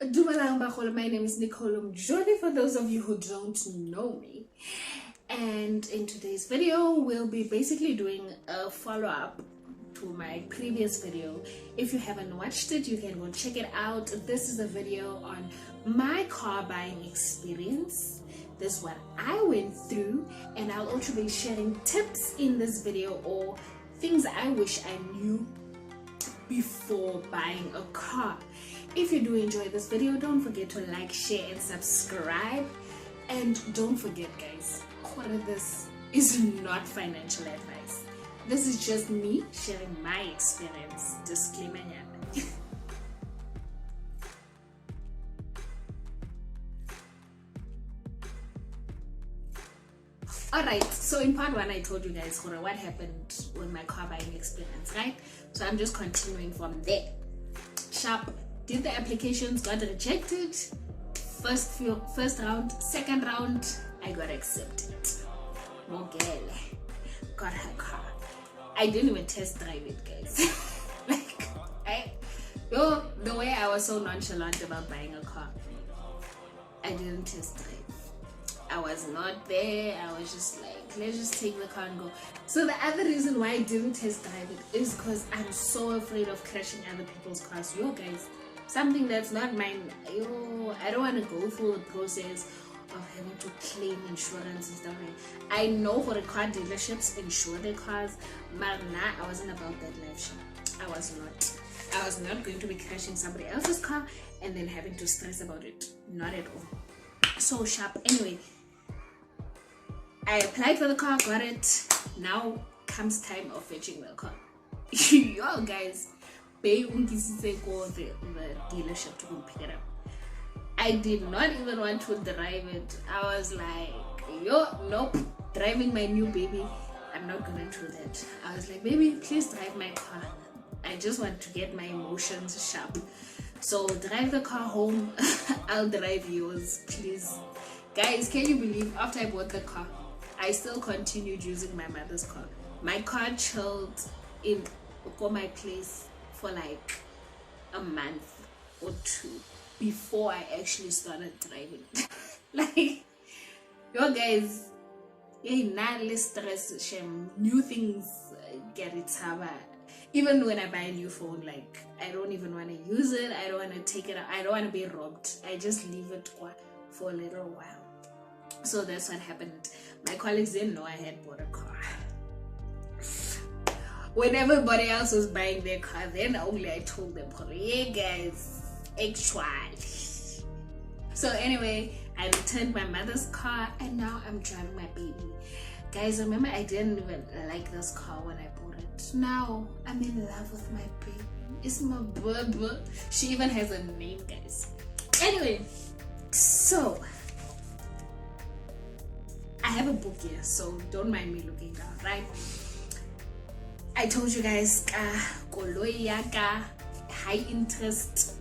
Dumalang bagolo, my name is Nicole Mjoli for those of you who don't know me. And in today's video, we'll be basically doing a follow-up to my previous video. If you haven't watched it, you can go check it out. This is a video on my car buying experience. This is what I went through, and I'll also be sharing tips in this video or things I wish I knew before buying a car. If you do enjoy this video, don't forget to like, share and subscribe. And don't forget, guys, this is not financial advice. This is just me sharing my experience. Disclaimer. Alright, so in part 1 I told you guys what happened with my car buying experience, right? So I'm just continuing from there. Sharp, did the applications, got rejected. First round, second round, I got accepted. Mogele got her car. I didn't even test drive it, guys. The way I was so nonchalant about buying a car, I didn't test drive. I was not there. I was just like, let's just take the car and go. So the other reason why I didn't test drive it is because I'm so afraid of crashing other people's cars. Guys, something that's not mine. I don't want to go through the process of having to claim insurance and stuff like that. I know for the car dealerships insure their cars, but nah, I wasn't about that life. I was not going to be crashing somebody else's car and then having to stress about it. Not at all. So sharp. Anyway, I applied for the car, got it. Now comes time of fetching the car. Yo guys, pay the dealership to go pick it up. I did not even want to drive it. I was like, nope, driving my new baby, I'm not gonna do that. I was like, baby, please drive my car. I just want to get my emotions sharp. So drive the car home. I'll drive yours, please. Guys, can you believe after I bought the car, I still continued using my mother's car. My car chilled in my place for like a month or two before I actually started driving. Guys, less stress, new things get it hard. Even when I buy a new phone, I don't even want to use it. I don't want to take it out. I don't want to be robbed. I just leave it for a little while. So that's what happened. My colleagues didn't know I had bought a car. When everybody else was buying their car, then only I told them, yeah guys, actually. So anyway, I returned my mother's car and now I'm driving my baby. Guys, remember I didn't even like this car when I bought it. Now I'm in love with my baby. It's my baby. She even has a name, guys. Anyway, so I have a book here, so don't mind me looking down, right? I told you guys, koloi yaka, high interest,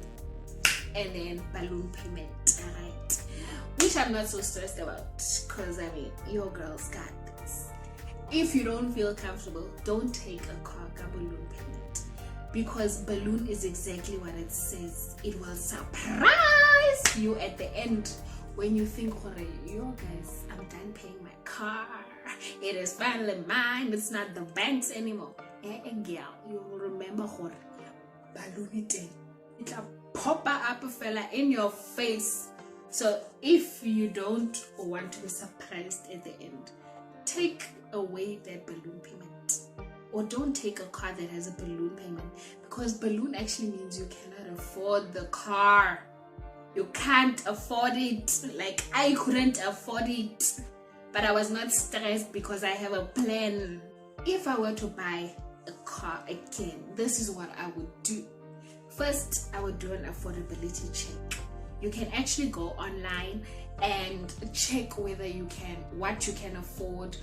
and then balloon payment, right? Which I'm not so stressed about, because your girls got this. If you don't feel comfortable, don't take a car balloon payment, because balloon is exactly what it says. It will surprise you at the end when you think, guys, I'm done paying my car. It is finally mine. It's not the bank's anymore. Girl, you will remember balloon day. It'll pop up a fella in your face. So if you don't want to be surprised at the end, take away that balloon payment, or don't take a car that has a balloon payment, because balloon actually means you cannot afford the car. You can't afford it. I couldn't afford it, but I was not stressed because I have a plan. If I were to buy a car again, this is what I would do. First, I would do an affordability check. You can actually go online and check what you can afford,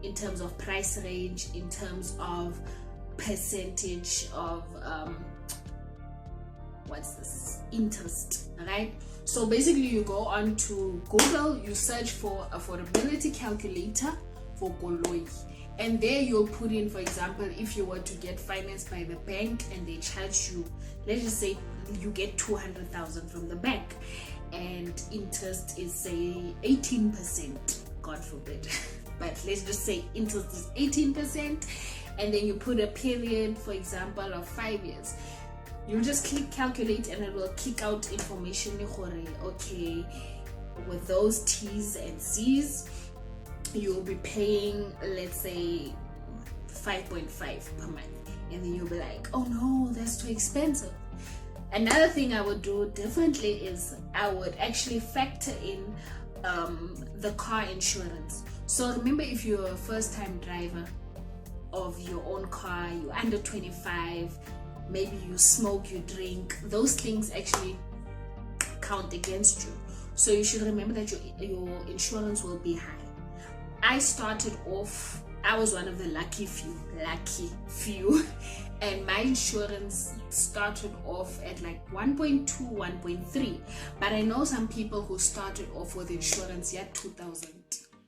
in terms of price range, in terms of percentage of interest, right? So basically you go on to Google, you search for affordability calculator for koloi, And there you'll put in, for example, if you were to get financed by the bank and they charge you, let's just say you get 200,000 from the bank and interest is say 18%, God forbid, but let's just say interest is 18%, and then you put a period, for example, of 5 years. You'll just click calculate and it will kick out information. Okay, with those T's and C's, you'll be paying, let's say, 5.5 per month. And then you'll be like, oh no, that's too expensive. Another thing I would do differently is I would actually factor in the car insurance. So remember, if you're a first-time driver of your own car, you're under 25, maybe you smoke, you drink, those things actually count against you. So you should remember that your insurance will be high. I started off, I was one of the lucky few, and my insurance started off at like 1.2, 1.3. But I know some people who started off with insurance,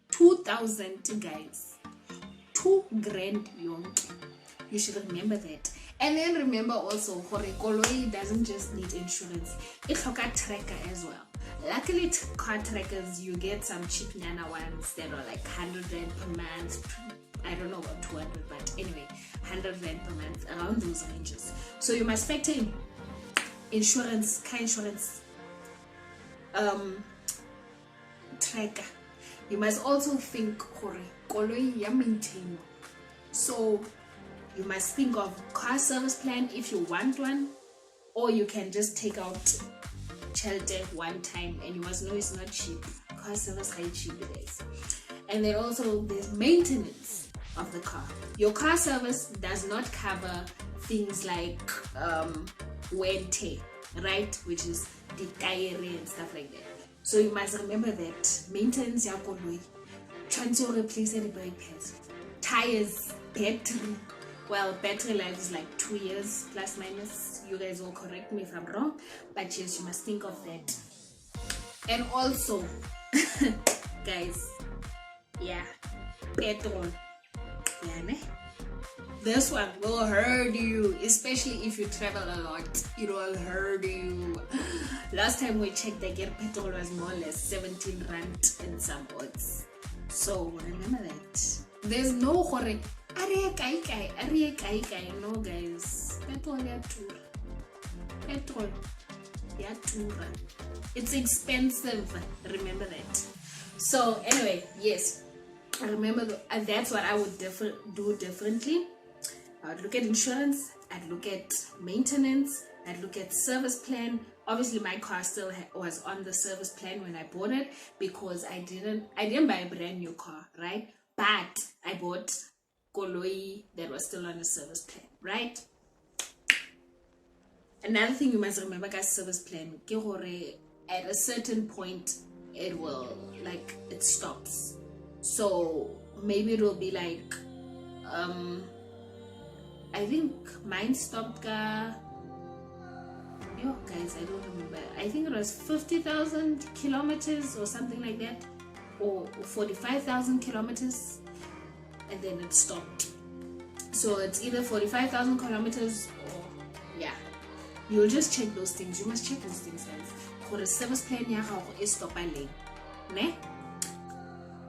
2,000 guys, 2 grand yonke. You should remember that. And then remember also, koloi doesn't just need insurance, it's like a tracker as well. Luckily, car trackers, you get some cheap nana ones that are like 100 rand per month. I don't know about 200, but anyway, 100 rand per month, around those ranges. So you must factor in insurance, car insurance, tracker. You must also think koloi ya maintain. So you must think of car service plan if you want one, or you can just take out shelter one time, and you must know it's not cheap. Car service is cheap, guys. And then also there's maintenance of the car. Your car service does not cover things like wear and tear, right? Which is the tire and stuff like that. So you must remember that maintenance ya koloi, trying to replace the brake pads, tires, battery. Well, battery life is like 2 years plus minus. You guys will correct me if I'm wrong, but yes, you must think of that. And also, guys, petrol. This one will hurt you, especially if you travel a lot. It will hurt you. Last time we checked, the gear petrol was more or less 17 rand and some odds. So remember that. There's no hurry. No guys, petrol ya tura. It's expensive, remember that. So anyway, yes, I remember that's what I would do differently. I would look at insurance, I'd look at maintenance, I'd look at service plan. Obviously my car still was on the service plan when I bought it, because I didn't buy a brand new car, right? But I bought koloi that was still on the service plan, right? Another thing you must remember, guys, service plan, at a certain point it will, like, it stops. So maybe it will be like I think mine stopped guys, I don't remember. I think it was 50,000 kilometers or something like that, or 45,000 kilometers, and then it stopped. So it's either 45,000 kilometers or you'll just check those things. You must check those things, guys. For the service plan is stopping.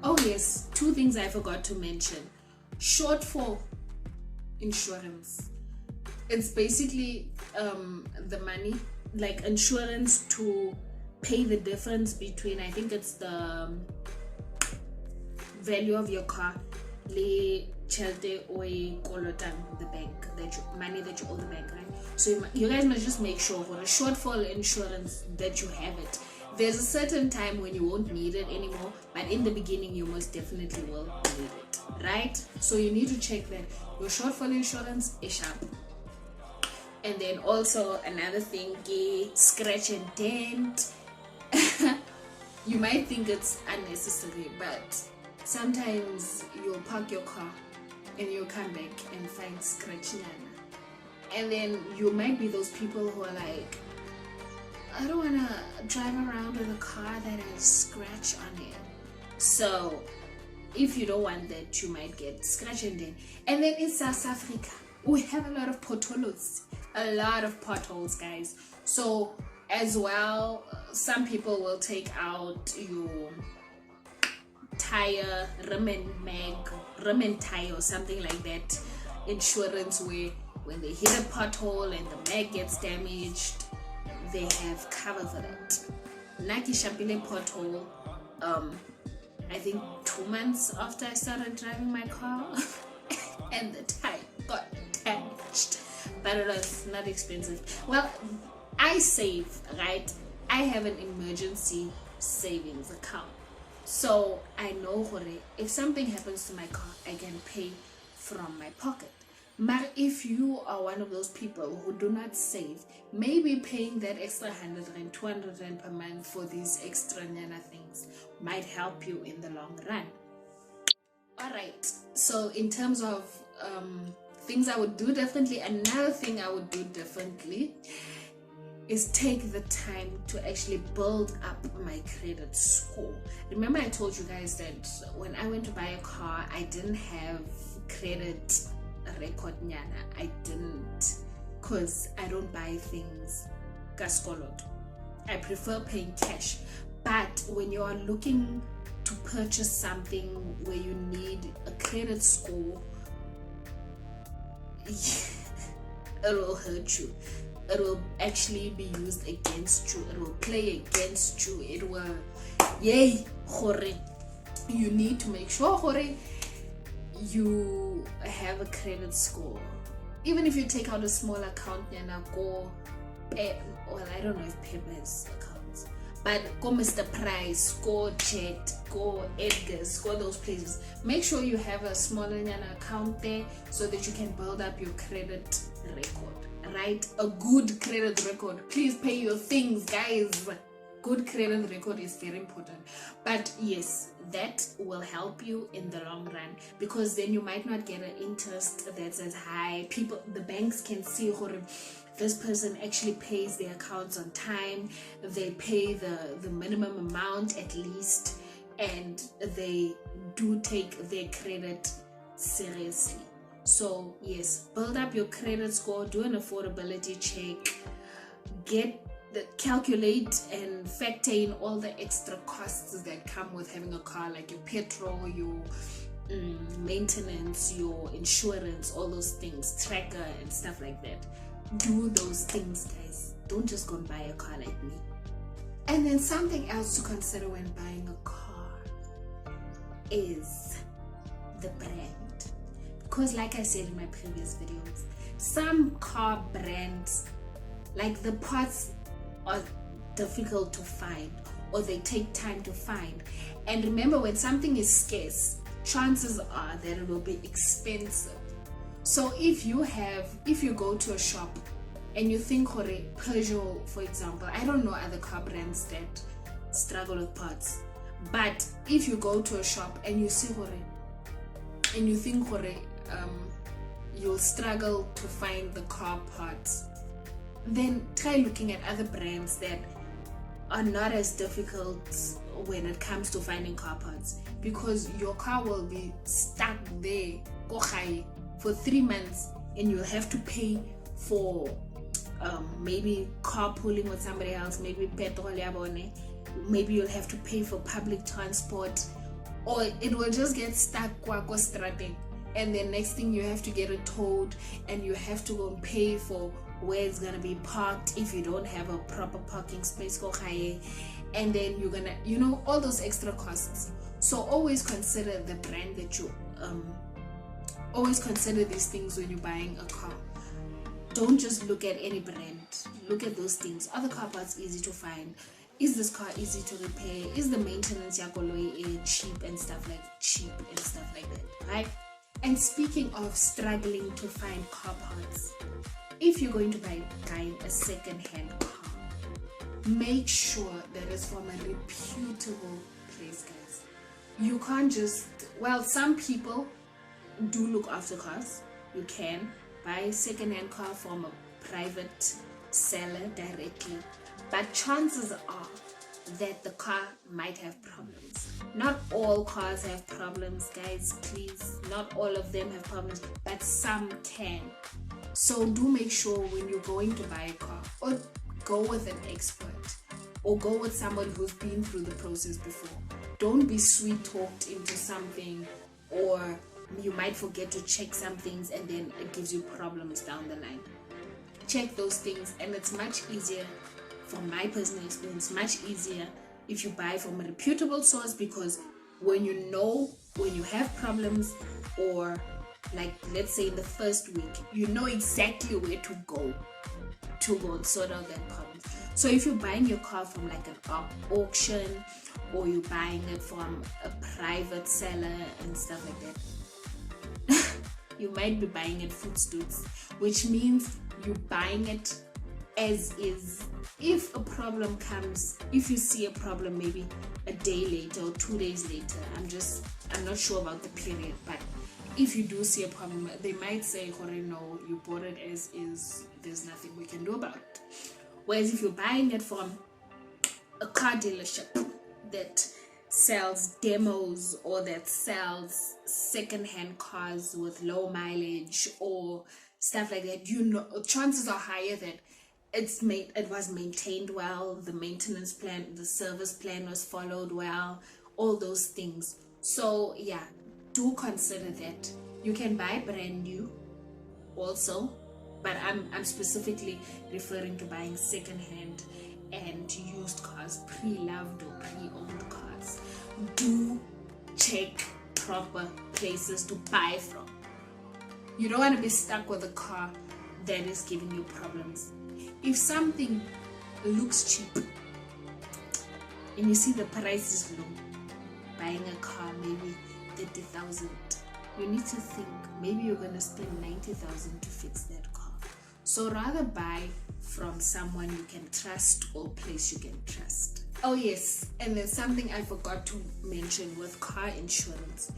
Oh yes, 2 things I forgot to mention. Shortfall insurance. It's basically the money, like insurance to pay the difference between, I think it's the value of your car, le chelte or the bank, money that you owe the bank, right? So you guys must just make sure for a shortfall insurance that you have it. There's a certain time when you won't need it anymore, but in the beginning you most definitely will need it, right? So you need to check that your shortfall insurance is sharp. And then also another thing, scratch and dent. You might think it's unnecessary, but sometimes you'll park your car and you'll come back and find scratching. And then you might be those people who are like, I don't want to drive around with a car that has scratch on it. So if you don't want that, you might get scratch and dent. And then in South Africa, we have a lot of potholes, guys. So as well, some people will take out your tire, rim and tire or something like that insurance, where when they hit a pothole and the mag gets damaged, they have cover for that. Naki Shapile pothole, I think 2 months after I started driving my car, and the tire got damaged. But it was not expensive. Well, I save, right? I have an emergency savings account, so I know if something happens to my car, I can pay from my pocket. But if you are one of those people who do not save, maybe paying that extra 100 and 200 rand per month for these extra nyana things might help you in the long run. All right, so in terms of things I would do differently, another thing I would do differently is take the time to actually build up my credit score. Remember I told you guys that when I went to buy a car, I didn't have credit record nyana. I didn't, because I don't buy things kaskolot. I prefer paying cash. But when you are looking to purchase something where you need a credit score, it will hurt you. It will actually be used against you. It will play against you. It will, yay, hore. You need to make sure, hore, you have a credit score. Even if you take out a small account, go, well, I don't know if Pepper has accounts, but go Mr. Price, go Jet, go Edgar's, go those places. Make sure you have a smaller account there so that you can build up your credit record, right? A good credit record. Please pay your things, guys. Good credit record is very important. But yes, that will help you in the long run, because then you might not get an interest that's as high. The banks can see this person actually pays their accounts on time, they pay the minimum amount at least, and they do take their credit seriously. So yes, build up your credit score, do an affordability check, calculate and factor in all the extra costs that come with having a car, like your petrol, your maintenance, your insurance, all those things, tracker and stuff like that. Do those things, guys. Don't just go and buy a car like me. And then something else to consider when buying a car is the brand, because like I said in my previous videos, some car brands, like the parts are difficult to find, or they take time to find. And remember, when something is scarce, chances are that it will be expensive. So if you go to a shop and you think, Peugeot, for example, I don't know other car brands that struggle with parts, but if you go to a shop and you see and you think you'll struggle to find the car parts, then try looking at other brands that are not as difficult when it comes to finding car parts, because your car will be stuck there for 3 months, and you'll have to pay for maybe carpooling with somebody else, maybe petrol, maybe you'll have to pay for public transport, or it will just get stuck and then next thing you have to get it towed, and you have to go and pay for where it's gonna be parked if you don't have a proper parking space, and then you're gonna, all those extra costs. So always consider the brand that you always consider these things when you're buying a car. Don't just look at any brand. Look at those things. Are the car parts easy to find? Is this car easy to repair? Is the maintenance cheap and stuff like that, right? And speaking of struggling to find car parts, if you're going to buy a second-hand car, make sure that it's from a reputable place, guys. You can't just, some people do look after cars. You can buy a second-hand car from a private seller directly, but chances are that the car might have problems. Not all cars have problems, guys, please. Not all of them have problems, but some can. So do make sure when you're going to buy a car, or go with an expert, or go with someone who's been through the process before. Don't be sweet talked into something, or you might forget to check some things and then it gives you problems down the line. Check those things, and it's much easier, from my personal experience, much easier if you buy from a reputable source, because when you have problems, or like let's say in the first week, you know exactly where to go and sort out that problem. So if you're buying your car from like an auction, or you're buying it from a private seller and stuff like that, you might be buying it footstoots, which means you're buying it as is. If a problem comes, if you see a problem maybe a day later or 2 days later, I'm not sure about the period, but if you do see a problem, they might say, no, you bought it as is, there's nothing we can do about it. Whereas if you're buying it from a car dealership that sells demos, or that sells second-hand cars with low mileage or stuff like that, chances are higher that it was maintained well, the maintenance plan, the service plan was followed well, all those things. So yeah, do consider that. You can buy brand new also, but I'm specifically referring to buying second-hand and used cars, pre-loved or pre-owned cars. Do check proper places to buy from. You don't want to be stuck with a car that is giving you problems. If something looks cheap and you see the price is low, buying a car maybe 30,000, you need to think maybe you're going to spend 90,000 to fix that car. So rather buy from someone you can trust, or place you can trust. Oh yes, and there's something I forgot to mention with car insurance.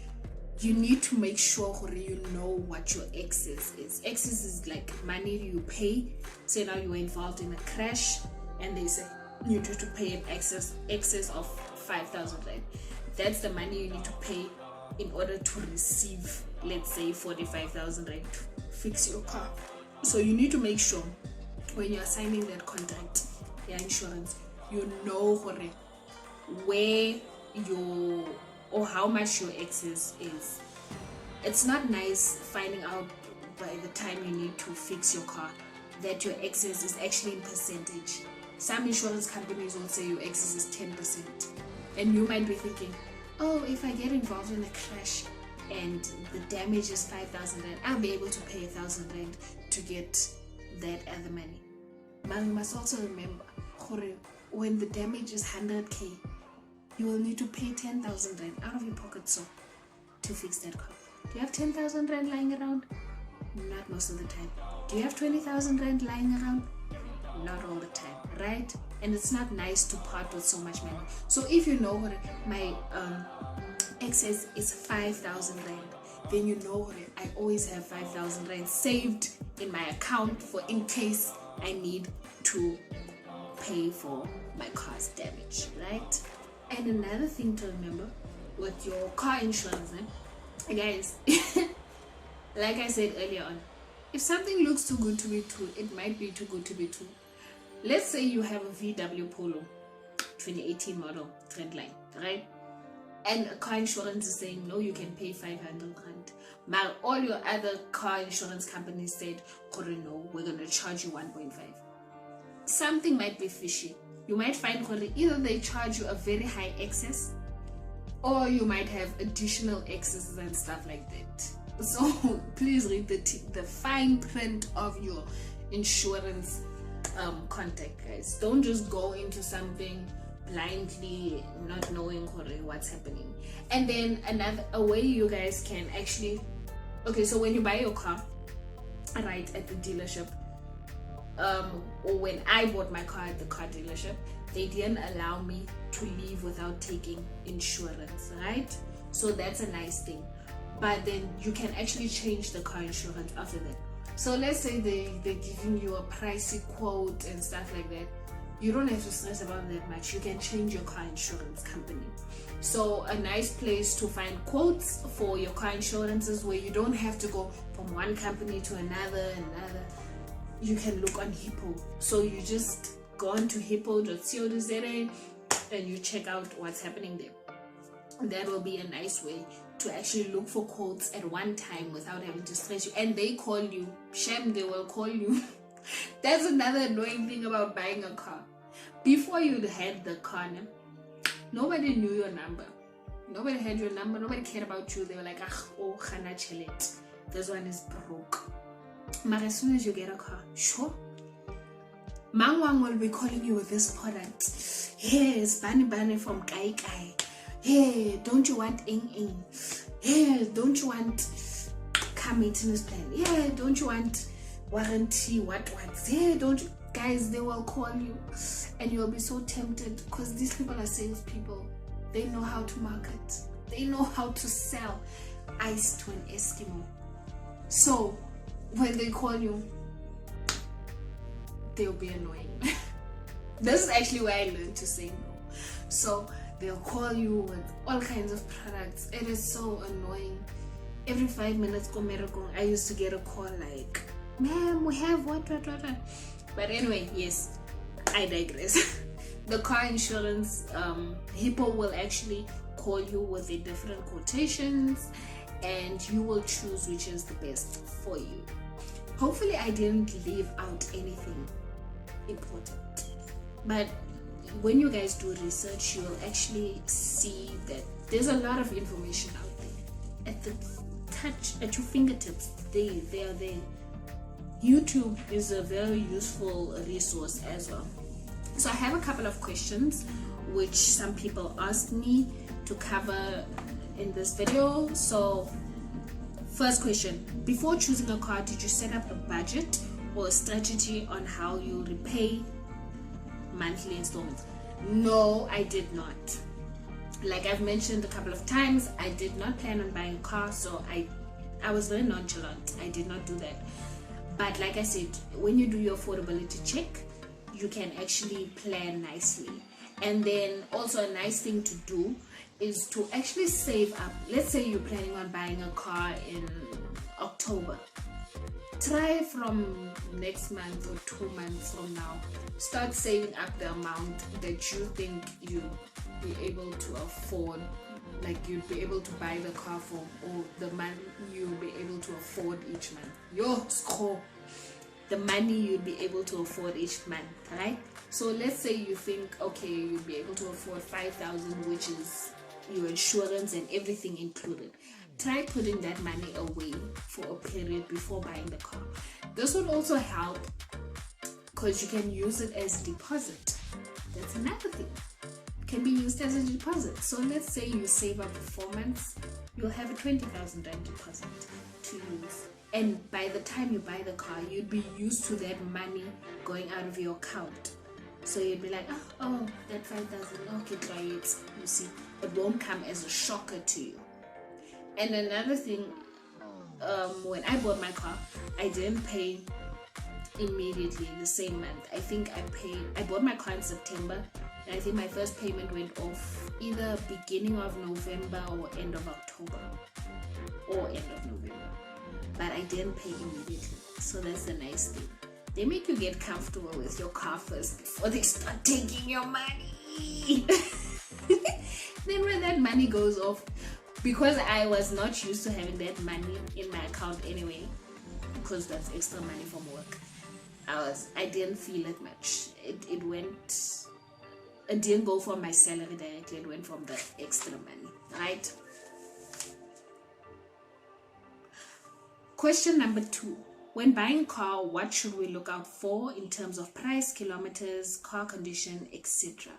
You need to make sure you know what your excess is. Excess is like money you pay. Say now you were involved in a crash and they say you need to pay an excess of 5,000 rand. That's the money you need to pay in order to receive, let's say, 45,000 rand to fix your car. So you need to make sure when you're signing that contract, your insurance, you know where or how much your excess is. It's not nice finding out by the time you need to fix your car that your excess is actually in percentage. Some insurance companies will say your excess is 10%, and you might be thinking, oh, if I get involved in a crash and the damage is 5,000 rand, I'll be able to pay 1,000 rand to get that other money. But you must also remember, when the damage is 100k, you will need to pay 10,000 rand out of your pocket to fix that car. Do you have 10,000 rand lying around? Not most of the time. Do you have 20,000 rand lying around? Not all the time, right? And it's not nice to part with so much money. So if you know my excess is 5,000 rand, then you know I always have 5,000 rand saved in my account for in case I need to pay for my car's damage, right? And another thing to remember with your car insurance, guys, like I said earlier on, if something looks too good to be true, it might be too good to be true. Let's say you have a VW Polo 2018 model trendline, right? And a car insurance is saying, no, you can pay 500 rand. But all your other car insurance companies said, no, we're going to charge you 1.5. Something might be fishy. You might find either they charge you a very high excess, or you might have additional excesses and stuff like that. So please read the fine print of your insurance contact, guys. Don't just go into something blindly, not knowing what's happening. And then a way you guys can actually, okay, so when you buy your car, right, at the dealership, or when I bought my car at the car dealership, they didn't allow me to leave without taking insurance, right? So that's a nice thing. But then you can actually change the car insurance after that. So let's say they're giving you a pricey quote and stuff like that. you don't have to stress about that much. You can change your car insurance company. So a nice place to find quotes for your car insurance is where you don't have to go from one company to another. You can look on Hippo. So you just go on to hippo.co.za and you check out what's happening there. That will be a nice way to actually look for quotes at one time without having to stress you. And they call you. Shame, they will call you. That's another annoying thing about buying a car. Before you had the car, nobody knew your number. Nobody had your number. Nobody cared about you. They were like, oh, Khana Chelet. This one is broke. But as soon as you get a car, sure. Mangwang will be calling you with this product. Yes, Bani from Kai Kai. Hey, don't you want Ing? Hey, don't you want car maintenance plan? Yeah, don't you want warranty? What? Hey, don't you? Guys, they will call you and you'll be so tempted because these people are salespeople. They know how to market. They know how to sell ice to an Eskimo. So when they call you, they'll be annoying. This is actually where I learned to say no. So they'll call you with all kinds of products. It is so annoying. Every 5 minutes, I used to get a call like, ma'am, we have what. But anyway, yes, I digress. The car insurance, Hippo will actually call you with the different quotations and you will choose which is the best for you. Hopefully I didn't leave out anything important. But when you guys do research, you will actually see that there's a lot of information out there. At the touch, at your fingertips, they are there. YouTube is a very useful resource as well. So I have a couple of questions which some people asked me to cover in this video. So first question, before choosing a car, did you set up a budget or a strategy on how you repay monthly installments? No, I did not. Like I've mentioned a couple of times, I did not plan on buying a car, so I was very nonchalant. I did not do that. But like I said, when you do your affordability check, you can actually plan nicely. And then also a nice thing to do is to actually save up. Let's say you're planning on buying a car in October. Try from next month or 2 months from now, start saving up the amount that you think you'll be able to afford, like you'd be able to buy the car for, or the money you'll be able to afford each month. The money you'd be able to afford each month, right? So let's say you think, okay, you'll be able to afford 5,000, which is your insurance and everything included. Try putting that money away for a period before buying the car. This would also help because you can use it as a deposit. That's another thing. It can be used as a deposit. So let's say you save up for 4 months, you'll have a 20,000 deposit to use. And by the time you buy the car, you'd be used to that money going out of your account. So you'd be like, oh, that 5,000, okay, try it. You see, it won't come as a shocker to you. And another thing, when I bought my car, I didn't pay immediately the same month. I think I bought my car in September, and I think my first payment went off either beginning of November or end of October or end of November. But I didn't pay immediately. So that's the nice thing. They make you get comfortable with your car first before they start taking your money. Then when that money goes off, because I was not used to having that money in my account anyway, because that's extra money from work, I didn't feel it much. It didn't go from my salary directly, it went from the extra money, right? Question number 2. When buying a car, what should we look out for in terms of price, kilometers, car condition, etc.?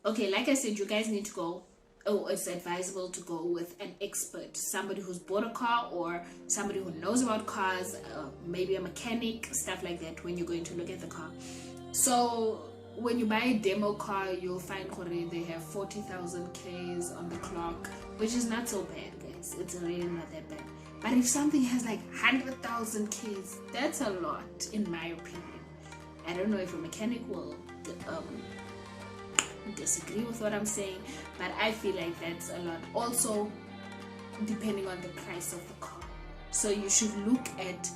Okay, like I said, you guys need to go, it's advisable to go with an expert, somebody who's bought a car or somebody who knows about cars, maybe a mechanic, stuff like that when you're going to look at the car. So when you buy a demo car, you'll find they have 40,000 Ks on the clock, which is not so bad, guys. It's really not that bad. But if something has like 100,000 Ks, that's a lot in my opinion. I don't know if a mechanic will disagree with what I'm saying, but I feel like that's a lot. Also, depending on the price of the car, so you should look at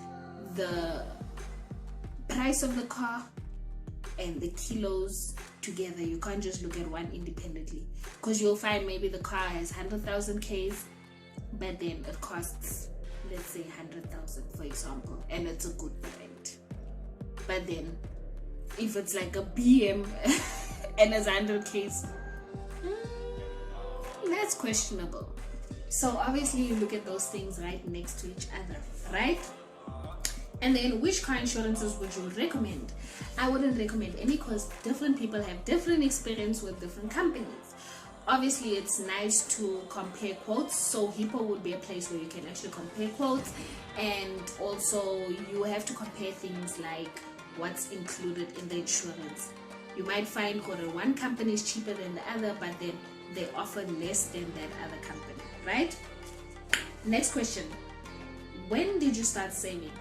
the price of the car and the kilos together. You can't just look at one independently, because you'll find maybe the car has 100,000 Ks, but then it costs, let's say, 100,000 for example, and it's a good brand. But then if it's like a BM and it's 100 Ks, that's questionable. So obviously you look at those things right next to each other, right? And then which car insurances would you recommend? I wouldn't recommend any, because different people have different experience with different companies. Obviously it's nice to compare quotes, so Hippo would be a place where you can actually compare quotes, and also you have to compare things like what's included in the insurance. You might find that one company is cheaper than the other, but then they offer less than that other company, right? Next question. When did you start saving?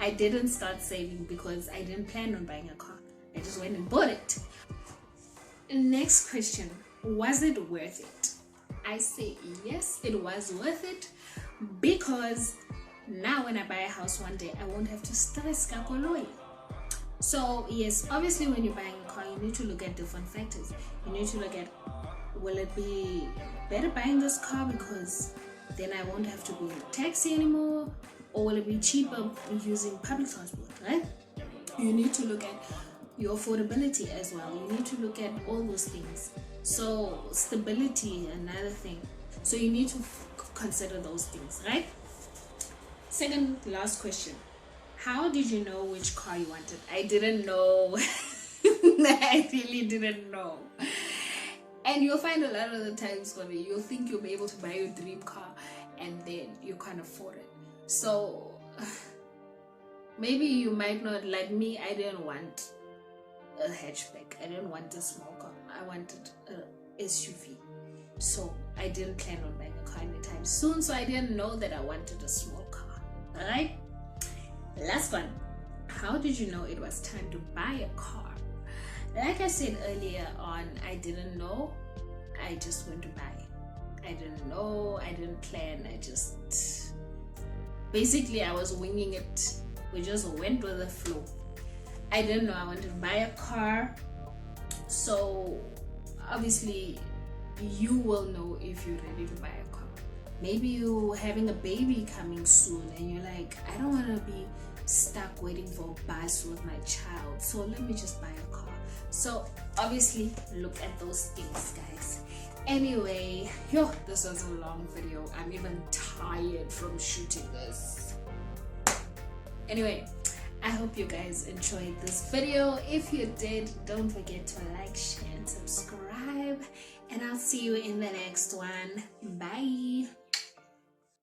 I didn't start saving because I didn't plan on buying a car. I just went and bought it. Next question. Was it worth it? I say yes, it was worth it, because now when I buy a house one day, I won't have to stress kakoloi. So yes, obviously when you're buying a car, you need to look at different factors. You need to look at, will it be better buying this car because then I won't have to go in a taxi anymore, or will it be cheaper using public transport, right? You need to look at your affordability as well. You need to look at all those things. So stability, another thing. So you need to consider those things, right? Second last question. How did you know which car you wanted? I didn't know. I really didn't know. And you'll find a lot of the times when you'll think you'll be able to buy your dream car and then you can't afford it. So maybe you might not, like me, I didn't want a hatchback. I didn't want a small car. I wanted a SUV. So I didn't plan on buying a car anytime soon. So I didn't know that I wanted a small car. Alright? Last one. How did you know it was time to buy a car? Like I said earlier on, I didn't know. I just went to buy. I didn't know. I didn't plan. Basically I was winging it. We just went with the flow. I didn't know I wanted to buy a car. So obviously you will know if you're ready to buy a car. Maybe you're having a baby coming soon and you're like, I don't want to be stuck waiting for a bus with my child, so let me just buy a car. So obviously look at those things, guys. Anyway, this was a long video. I'm even tired from shooting this. Anyway, I hope you guys enjoyed this video. If you did, don't forget to like, share and subscribe, and I'll see you in the next one. Bye.